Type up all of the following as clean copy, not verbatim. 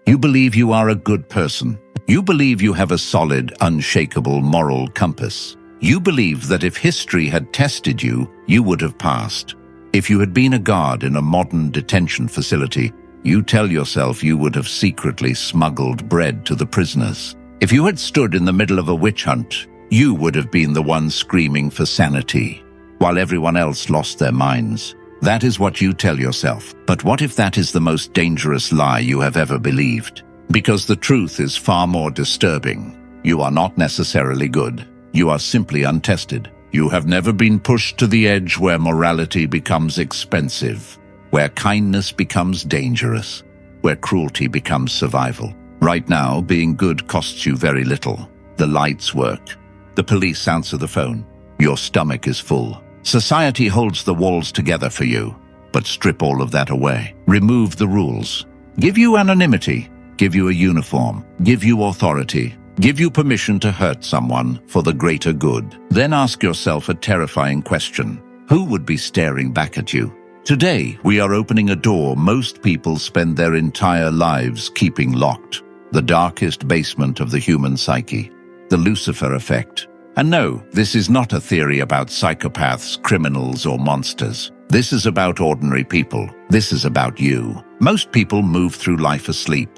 You believe you are a good person. You believe you have a solid, unshakable moral compass. You believe that if history had tested you, you would have passed. If you had been a guard in a modern detention facility, you tell yourself you would have secretly smuggled bread to the prisoners. If you had stood in the middle of a witch hunt, you would have been the one screaming for sanity, while everyone else lost their minds. That is what you tell yourself. But what if that is the most dangerous lie you have ever believed? Because the truth is far more disturbing. You are not necessarily good. You are simply untested. You have never been pushed to the edge where morality becomes expensive, where kindness becomes dangerous, where cruelty becomes survival. Right now, being good costs you very little. The lights work. The police answer the phone. Your stomach is full. Society holds the walls together for you, but strip all of that away. Remove the rules. Give you anonymity. Give you a uniform. Give you authority. Give you permission to hurt someone for the greater good. Then ask yourself a terrifying question. Who would be staring back at you? Today, we are opening a door most people spend their entire lives keeping locked. The darkest basement of the human psyche. The Lucifer Effect. And no, this is not a theory about psychopaths, criminals, or monsters. This is about ordinary people. This is about you. Most people move through life asleep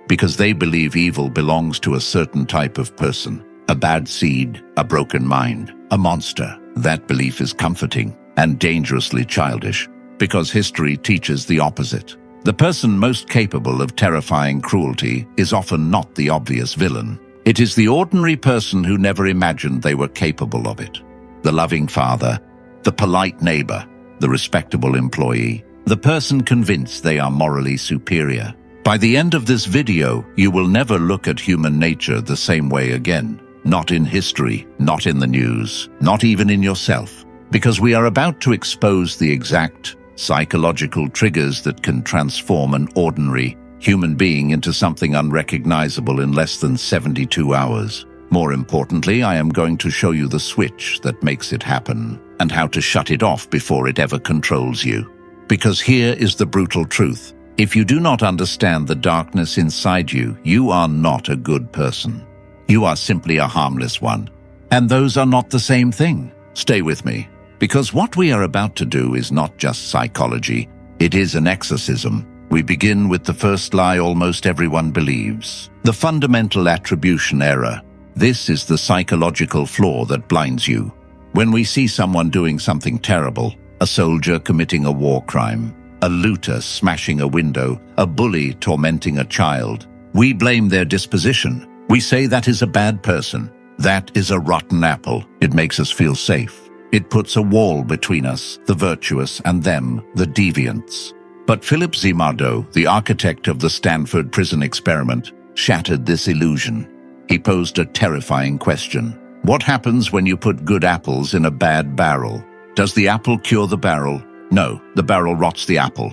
because they believe evil belongs to a certain type of person. A bad seed, a broken mind, a monster. That belief is comforting and dangerously childish because history teaches the opposite. The person most capable of terrifying cruelty is often not the obvious villain. It is the ordinary person who never imagined they were capable of it. The loving father, the polite neighbor, the respectable employee, the person convinced they are morally superior. By the end of this video, you will never look at human nature the same way again. Not in history, not in the news, not even in yourself. Because we are about to expose the exact psychological triggers that can transform an ordinary human being into something unrecognizable in less than 72 hours. More importantly, I am going to show you the switch that makes it happen and how to shut it off before it ever controls you. Because here is the brutal truth. If you do not understand the darkness inside you, you are not a good person. You are simply a harmless one. And those are not the same thing. Stay with me, because what we are about to do is not just psychology, it is an exorcism. We begin with the first lie almost everyone believes. The fundamental attribution error. This is the psychological flaw that blinds you. When we see someone doing something terrible, a soldier committing a war crime, a looter smashing a window, a bully tormenting a child, we blame their disposition. We say that is a bad person. That is a rotten apple. It makes us feel safe. It puts a wall between us, the virtuous, and them, the deviants. But Philip Zimbardo, the architect of the Stanford prison experiment, shattered this illusion. He posed a terrifying question. What happens when you put good apples in a bad barrel? Does the apple cure the barrel? No, the barrel rots the apple.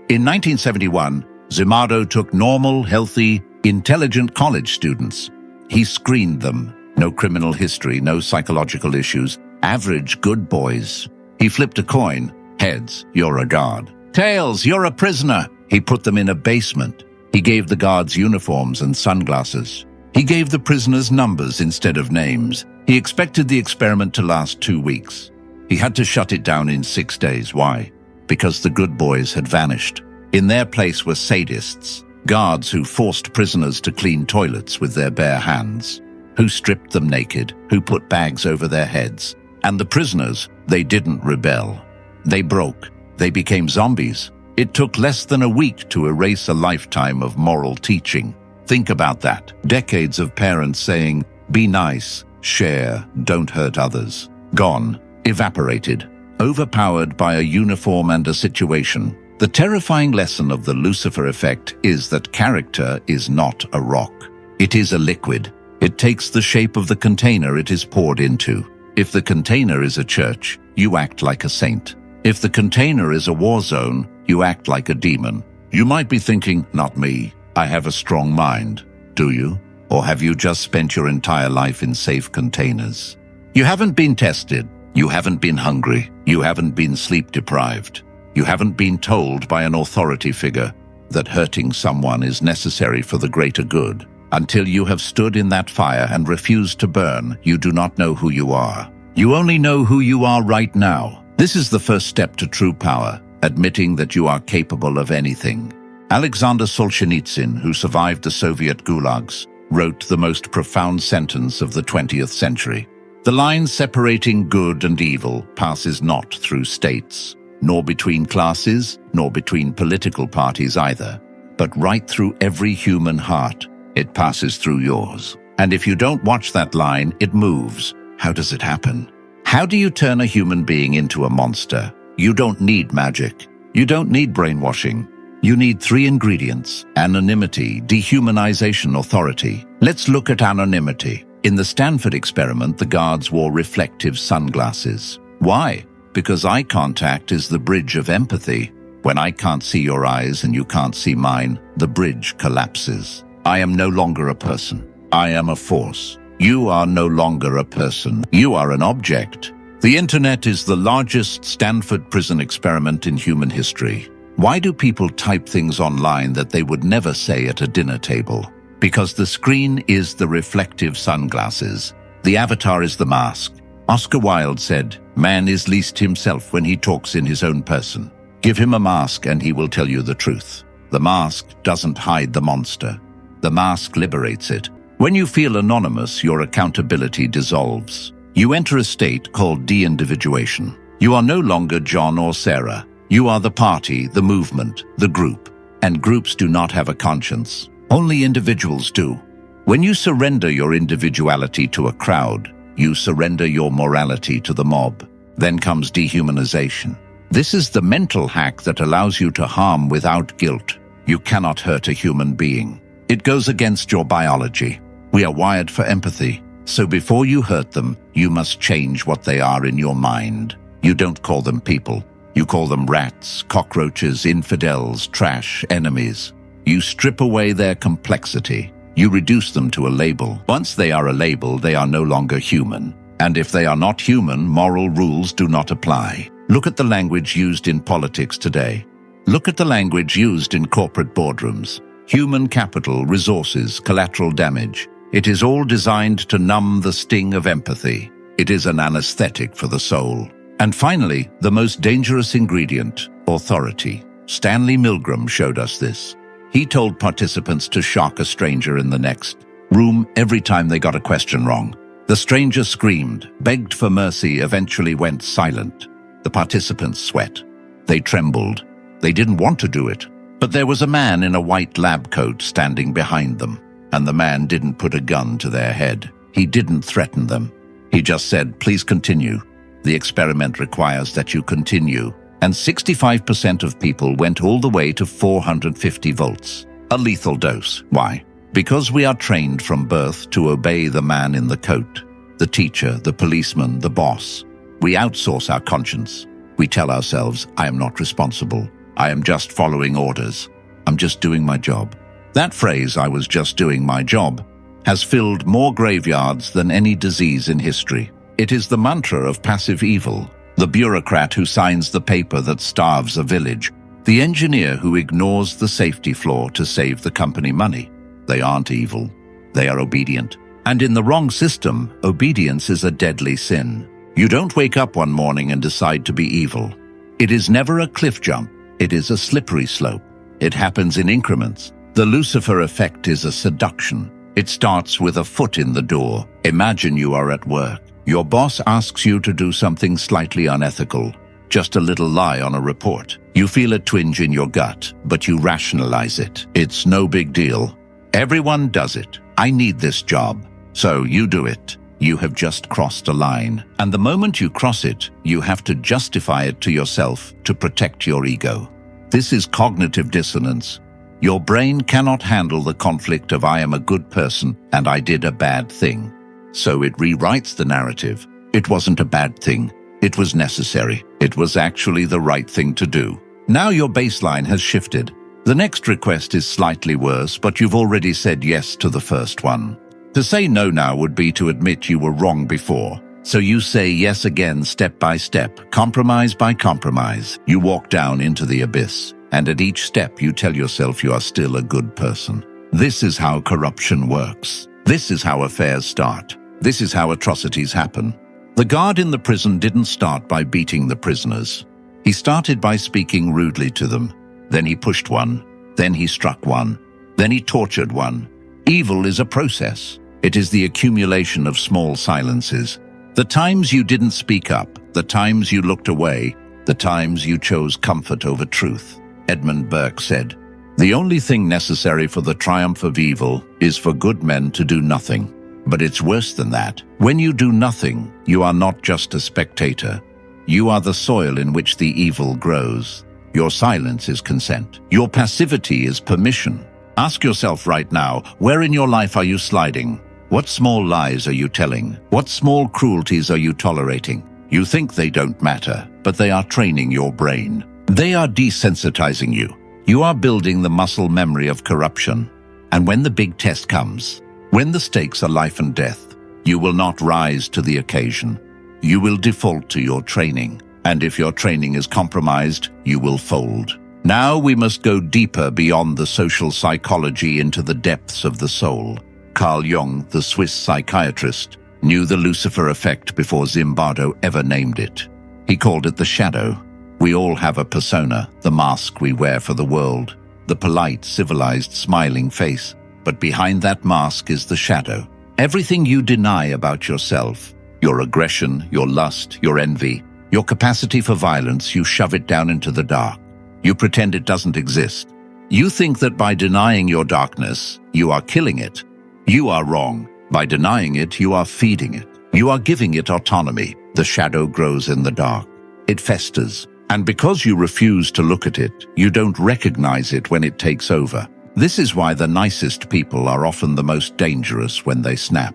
In 1971, Zimbardo took normal, healthy, intelligent college students. He screened them. No criminal history, no psychological issues. Average good boys. He flipped a coin. Heads, you're a guard. Tails, you're a prisoner. He put them in a basement. He gave the guards uniforms and sunglasses. He gave the prisoners numbers instead of names. He expected the experiment to last 2 weeks. He had to shut it down in 6 days. Why? Because the good boys had vanished. In their place were sadists, guards who forced prisoners to clean toilets with their bare hands, who stripped them naked, who put bags over their heads. And the prisoners, they didn't rebel. They broke. They became zombies. It took less than a week to erase a lifetime of moral teaching. Think about that. Decades of parents saying, be nice, share, don't hurt others. Gone, evaporated, overpowered by a uniform and a situation. The terrifying lesson of the Lucifer Effect is that character is not a rock. It is a liquid. It takes the shape of the container it is poured into. If the container is a church, you act like a saint. If the container is a war zone, you act like a demon. You might be thinking, not me. I have a strong mind. Do you? Or have you just spent your entire life in safe containers? You haven't been tested. You haven't been hungry. You haven't been sleep deprived. You haven't been told by an authority figure. that hurting someone is necessary for the greater good. Until you have stood in that fire and refused to burn, you do not know who you are. You only know who you are right now. This is the first step to true power, admitting that you are capable of anything. Alexander Solzhenitsyn, who survived the Soviet gulags, wrote the most profound sentence of the 20th century. The line separating good and evil passes not through states, nor between classes, nor between political parties either, but right through every human heart. It passes through yours. And if you don't watch that line, it moves. How does it happen? How do you turn a human being into a monster? You don't need magic. You don't need brainwashing. You need 3 ingredients: anonymity, dehumanization authority. Let's look at anonymity. In the Stanford experiment, the guards wore reflective sunglasses. Why? Because eye contact is the bridge of empathy. When I can't see your eyes and you can't see mine, the bridge collapses. I am no longer a person. I am a force. You are no longer a person. You are an object. The internet is the largest Stanford prison experiment in human history. Why do people type things online that they would never say at a dinner table? Because the screen is the reflective sunglasses. The avatar is the mask. Oscar Wilde said, "Man is least himself when he talks in his own person." Give him a mask and he will tell you the truth. The mask doesn't hide the monster. The mask liberates it. When you feel anonymous, your accountability dissolves. You enter a state called de-individuation. You are no longer John or Sarah. You are the party, the movement, the group. And groups do not have a conscience. Only individuals do. When you surrender your individuality to a crowd, you surrender your morality to the mob. Then comes dehumanization. This is the mental hack that allows you to harm without guilt. You cannot hurt a human being. It goes against your biology. We are wired for empathy. So before you hurt them, you must change what they are in your mind. You don't call them people. You call them rats, cockroaches, infidels, trash, enemies. You strip away their complexity. You reduce them to a label. Once they are a label, they are no longer human. And if they are not human, moral rules do not apply. Look at the language used in politics today. Look at the language used in corporate boardrooms. Human capital, resources, collateral damage. It is all designed to numb the sting of empathy. It is an anesthetic for the soul. And finally, the most dangerous ingredient, authority. Stanley Milgram showed us this. He told participants to shock a stranger in the next room every time they got a question wrong. The stranger screamed, begged for mercy, eventually went silent. The participants sweat. They trembled. They didn't want to do it. But there was a man in a white lab coat standing behind them, and the man didn't put a gun to their head. He didn't threaten them. He just said, "Please continue. The experiment requires that you continue." And 65% of people went all the way to 450 volts. A lethal dose. Why? Because we are trained from birth to obey the man in the coat, the teacher, the policeman, the boss. We outsource our conscience. We tell ourselves, "I am not responsible. I am just following orders. I'm just doing my job." That phrase, "I was just doing my job," has filled more graveyards than any disease in history. It is the mantra of passive evil. The bureaucrat who signs the paper that starves a village. The engineer who ignores the safety flaw to save the company money. They aren't evil. They are obedient. And in the wrong system, obedience is a deadly sin. You don't wake up one morning and decide to be evil. It is never a cliff jump. It is a slippery slope. It happens in increments. The Lucifer Effect is a seduction. It starts with a foot in the door. Imagine you are at work. Your boss asks you to do something slightly unethical, just a little lie on a report. You feel a twinge in your gut, but you rationalize it. It's no big deal. Everyone does it. I need this job. So you do it. You have just crossed a line. And the moment you cross it, you have to justify it to yourself to protect your ego. This is cognitive dissonance. Your brain cannot handle the conflict of "I am a good person and I did a bad thing." So it rewrites the narrative. It wasn't a bad thing. It was necessary. It was actually the right thing to do. Now your baseline has shifted. The next request is slightly worse, but you've already said yes to the first one. To say no now would be to admit you were wrong before. So you say yes again, step by step, compromise by compromise. You walk down into the abyss. and at each step you tell yourself you are still a good person. This is how corruption works. This is how affairs start. This is how atrocities happen. The guard in the prison didn't start by beating the prisoners. He started by speaking rudely to them. Then he pushed one. Then he struck one. Then he tortured one. Evil is a process. It is the accumulation of small silences. The times you didn't speak up, the times you looked away, the times you chose comfort over truth. Edmund Burke said, "The only thing necessary for the triumph of evil is for good men to do nothing." But it's worse than that. When you do nothing, you are not just a spectator. You are the soil in which the evil grows. Your silence is consent. Your passivity is permission. Ask yourself right now, where in your life are you sliding? What small lies are you telling? What small cruelties are you tolerating? You think they don't matter, but they are training your brain. They are desensitizing you. You are building the muscle memory of corruption. And when the big test comes, when the stakes are life and death, you will not rise to the occasion. You will default to your training. And if your training is compromised, you will fold. Now we must go deeper beyond the social psychology into the depths of the soul. Carl Jung, the Swiss psychiatrist, knew the Lucifer Effect before Zimbardo ever named it. He called it the shadow. We all have a persona, the mask we wear for the world, the polite, civilized, smiling face. But behind that mask is the shadow. Everything you deny about yourself, your aggression, your lust, your envy, your capacity for violence, you shove it down into the dark. You pretend it doesn't exist. You think that by denying your darkness, you are killing it. You are wrong. By denying it, you are feeding it. You are giving it autonomy. The shadow grows in the dark. It festers. And because you refuse to look at it, you don't recognize it when it takes over. This is why the nicest people are often the most dangerous when they snap.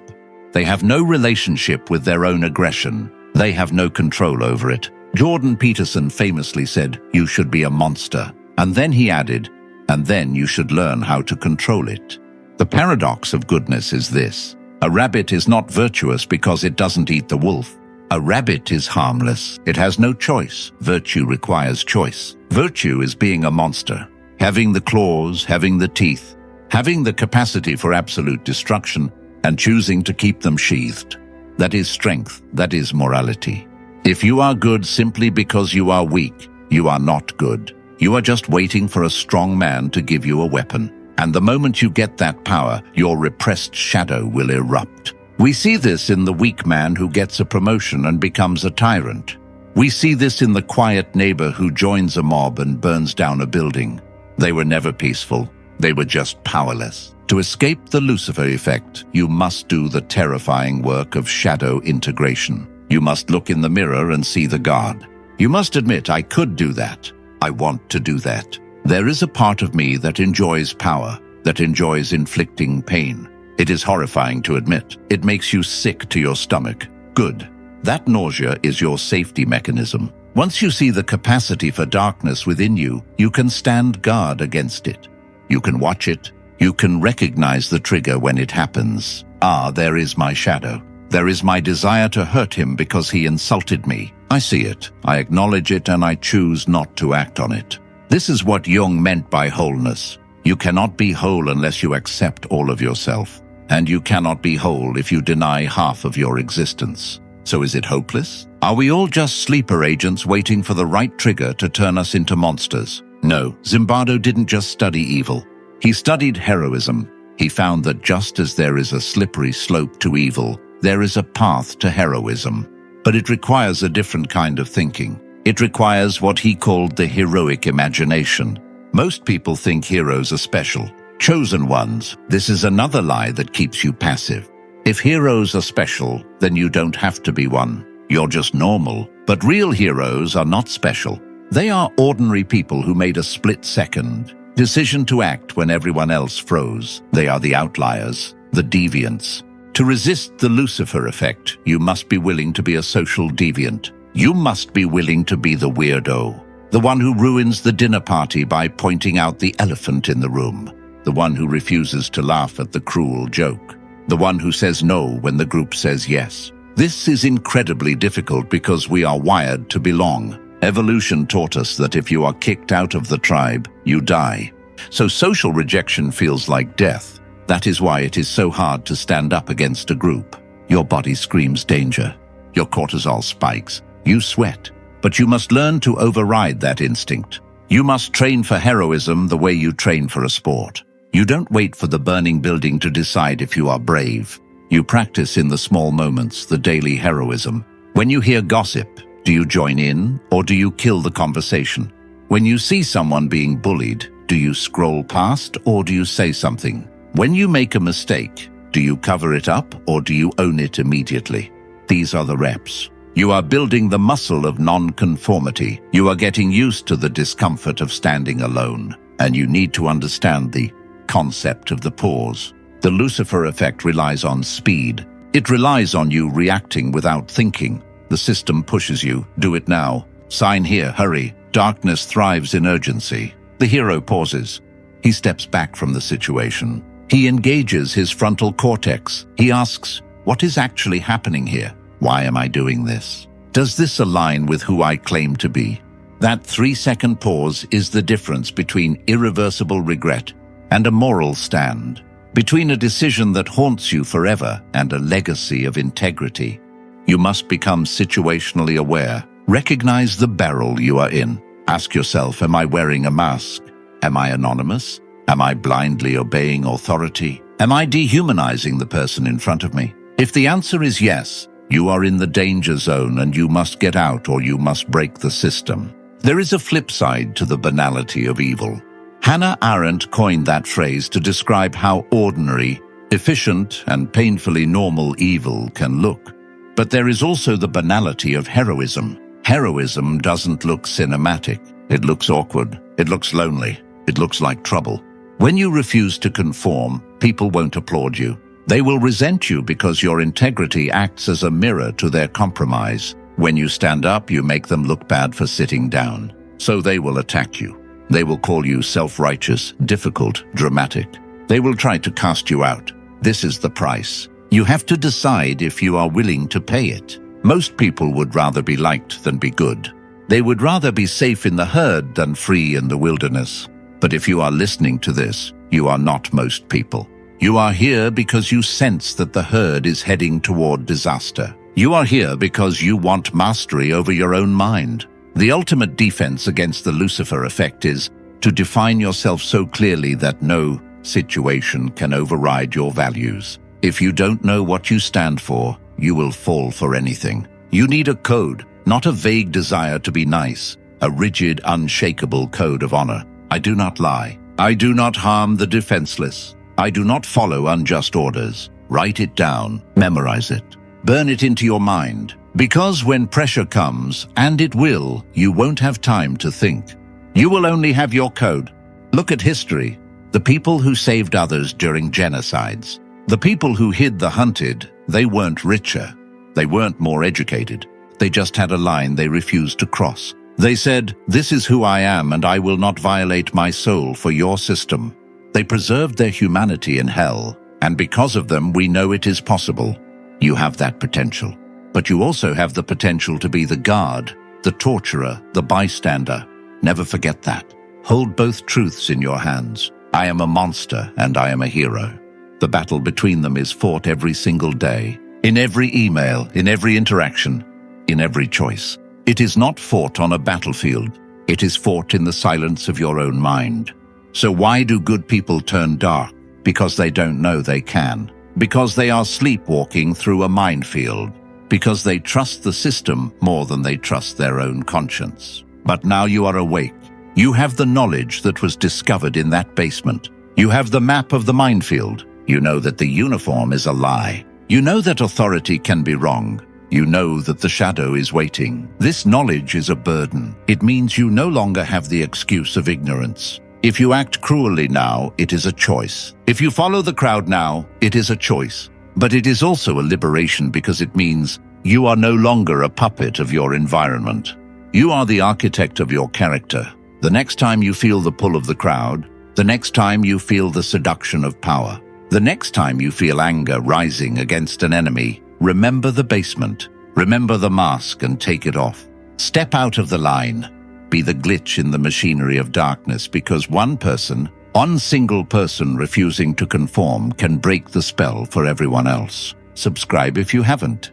They have no relationship with their own aggression. They have no control over it. Jordan Peterson famously said, "You should be a monster." And then he added, "And then you should learn how to control it." The paradox of goodness is this. A rabbit is not virtuous because it doesn't eat the wolf. A rabbit is harmless. It has no choice. Virtue requires choice. Virtue is being a monster, having the claws, having the teeth, having the capacity for absolute destruction, and choosing to keep them sheathed. That is strength. That is morality. If you are good simply because you are weak, you are not good. You are just waiting for a strong man to give you a weapon. And the moment you get that power, your repressed shadow will erupt. We see this in the weak man who gets a promotion and becomes a tyrant. We see this in the quiet neighbor who joins a mob and burns down a building. They were never peaceful. They were just powerless. To escape the Lucifer effect, you must do the terrifying work of shadow integration. You must look in the mirror and see the God. You must admit, I could do that. I want to do that. There is a part of me that enjoys power, that enjoys inflicting pain. It is horrifying to admit. It makes you sick to your stomach. Good. That nausea is your safety mechanism. Once you see the capacity for darkness within you, you can stand guard against it. You can watch it. You can recognize the trigger when it happens. Ah, there is my shadow. There is my desire to hurt him because he insulted me. I see it, I acknowledge it, and I choose not to act on it. This is what Jung meant by wholeness. You cannot be whole unless you accept all of yourself. And you cannot be whole if you deny half of your existence. So is it hopeless? Are we all just sleeper agents waiting for the right trigger to turn us into monsters? No, Zimbardo didn't just study evil. He studied heroism. He found that just as there is a slippery slope to evil, there is a path to heroism. But it requires a different kind of thinking. It requires what he called the heroic imagination. Most people think heroes are special, chosen ones. This is another lie that keeps you passive. If heroes are special, then you don't have to be one. You're just normal. But real heroes are not special. They are ordinary people who made a split-second decision to act when everyone else froze. They are the outliers, the deviants. To resist the Lucifer effect, you must be willing to be a social deviant. You must be willing to be the weirdo, the one who ruins the dinner party by pointing out the elephant in the room, the one who refuses to laugh at the cruel joke, the one who says no when the group says yes. This is incredibly difficult because we are wired to belong. Evolution taught us that if you are kicked out of the tribe, you die. So social rejection feels like death. That is why it is so hard to stand up against a group. Your body screams danger. Your cortisol spikes. You sweat. But you must learn to override that instinct. You must train for heroism the way you train for a sport. You don't wait for the burning building to decide if you are brave. You practice in the small moments, the daily heroism. When you hear gossip, do you join in or do you kill the conversation? When you see someone being bullied, do you scroll past or do you say something? When you make a mistake, do you cover it up or do you own it immediately? These are the reps. You are building the muscle of non-conformity. You are getting used to the discomfort of standing alone. And you need to understand the concept of the pause. The Lucifer Effect relies on speed. It relies on you reacting without thinking. The system pushes you. Do it now. Sign here. Hurry. Darkness thrives in urgency. The hero pauses. He steps back from the situation. He engages his frontal cortex. He asks, what is actually happening here? Why am I doing this? Does this align with who I claim to be? That 3-second pause is the difference between irreversible regret and a moral stand, between a decision that haunts you forever and a legacy of integrity. You must become situationally aware. Recognize the barrel you are in. Ask yourself, am I wearing a mask? Am I anonymous? Am I blindly obeying authority? Am I dehumanizing the person in front of me? If the answer is yes, you are in the danger zone and you must get out or you must break the system. There is a flip side to the banality of evil. Hannah Arendt coined that phrase to describe how ordinary, efficient, and painfully normal evil can look. But there is also the banality of heroism. Heroism doesn't look cinematic. It looks awkward. It looks lonely. It looks like trouble. When you refuse to conform, people won't applaud you. They will resent you because your integrity acts as a mirror to their compromise. When you stand up, you make them look bad for sitting down. So they will attack you. They will call you self-righteous, difficult, dramatic. They will try to cast you out. This is the price. You have to decide if you are willing to pay it. Most people would rather be liked than be good. They would rather be safe in the herd than free in the wilderness. But if you are listening to this, you are not most people. You are here because you sense that the herd is heading toward disaster. You are here because you want mastery over your own mind. The ultimate defense against the Lucifer Effect is to define yourself so clearly that no situation can override your values. If you don't know what you stand for, you will fall for anything. You need a code, not a vague desire to be nice, a rigid, unshakable code of honor. I do not lie. I do not harm the defenseless. I do not follow unjust orders. Write it down, memorize it, burn it into your mind. Because when pressure comes, and it will, you won't have time to think. You will only have your code. Look at history. The people who saved others during genocides. The people who hid the hunted, they weren't richer. They weren't more educated. They just had a line they refused to cross. They said, this is who I am and I will not violate my soul for your system. They preserved their humanity in hell, and because of them we know it is possible. You have that potential. But you also have the potential to be the guard, the torturer, the bystander. Never forget that. Hold both truths in your hands. I am a monster and I am a hero. The battle between them is fought every single day, in every email, in every interaction, in every choice. It is not fought on a battlefield. It is fought in the silence of your own mind. So why do good people turn dark? Because they don't know they can. Because they are sleepwalking through a minefield. Because they trust the system more than they trust their own conscience. But now you are awake. You have the knowledge that was discovered in that basement. You have the map of the minefield. You know that the uniform is a lie. You know that authority can be wrong. You know that the shadow is waiting. This knowledge is a burden. It means you no longer have the excuse of ignorance. If you act cruelly now, it is a choice. If you follow the crowd now, it is a choice. But it is also a liberation because it means you are no longer a puppet of your environment. You are the architect of your character. The next time you feel the pull of the crowd, the next time you feel the seduction of power, the next time you feel anger rising against an enemy, remember the basement, remember the mask and take it off. Step out of the line. Be the glitch in the machinery of darkness, because one single person refusing to conform can break the spell for everyone else. Subscribe if you haven't.